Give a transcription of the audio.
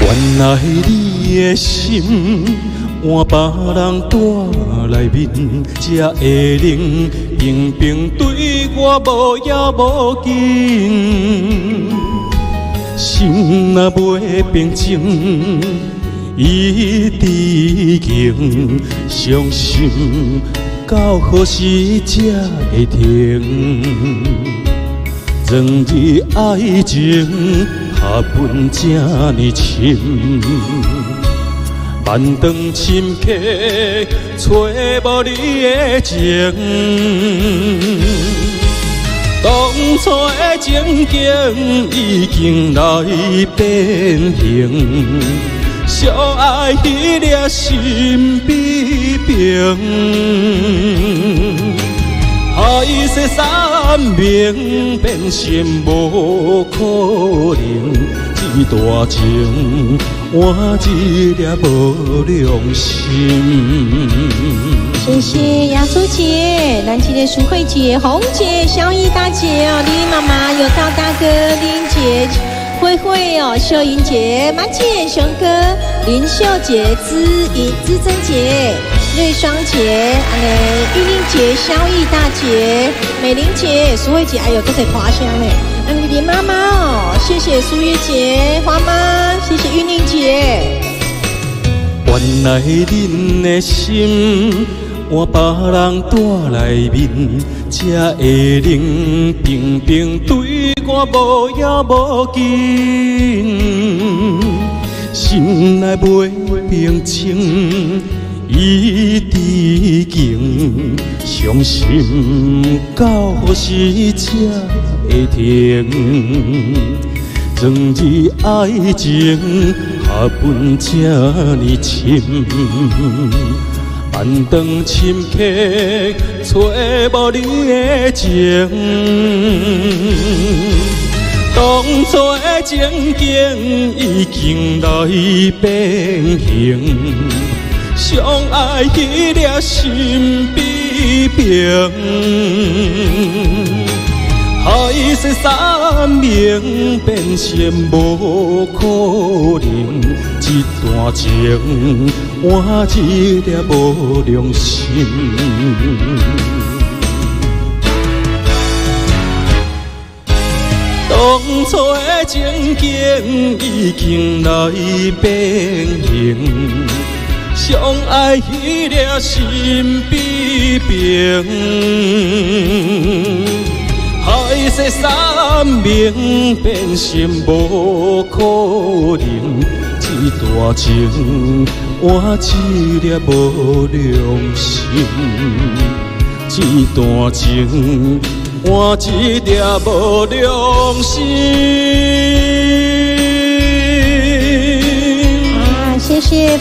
原来你的心换别人带来面，才会冷冰冰对我无要无紧。心若袂平静，伊知情，伤心到何时才会停？让你爱情下本这呢深，万丈深刻找无你的情。当初的情景已经来变形，相爱迄粒心比冰。海誓山盟变成无可能，这段情换一粒无良心。谢谢雅竹姐、兰姐姐、淑慧姐、红姐、萧逸大姐哦，丽丽妈妈、有道大哥、林姐、慧慧哦、秀英姐、马姐、熊哥、林秀姐、资珍姐、瑞双姐、玉玲姐、萧逸大姐、美玲姐、淑慧姐，哎呦，都在花香嘞。丽丽妈妈哦，谢谢苏月姐、花妈，谢谢玉玲姐。原来恁的心换别人带来面，才会冷冰冰对我无要无紧。心内袂平静，伊知情，伤心到何时才会停？让你爱情下本这呢深，万丈深刻找无你的情。当初的情景已经来变形，相爱迄粒心比冰。海誓山盟变成无可能，这段情换一粒无良心。当初的情景已经来变形，相爱迄粒心比冰。海誓山盟变成无可能，这段情换一粒无良心，这段情换一粒无良心。啊，谢谢。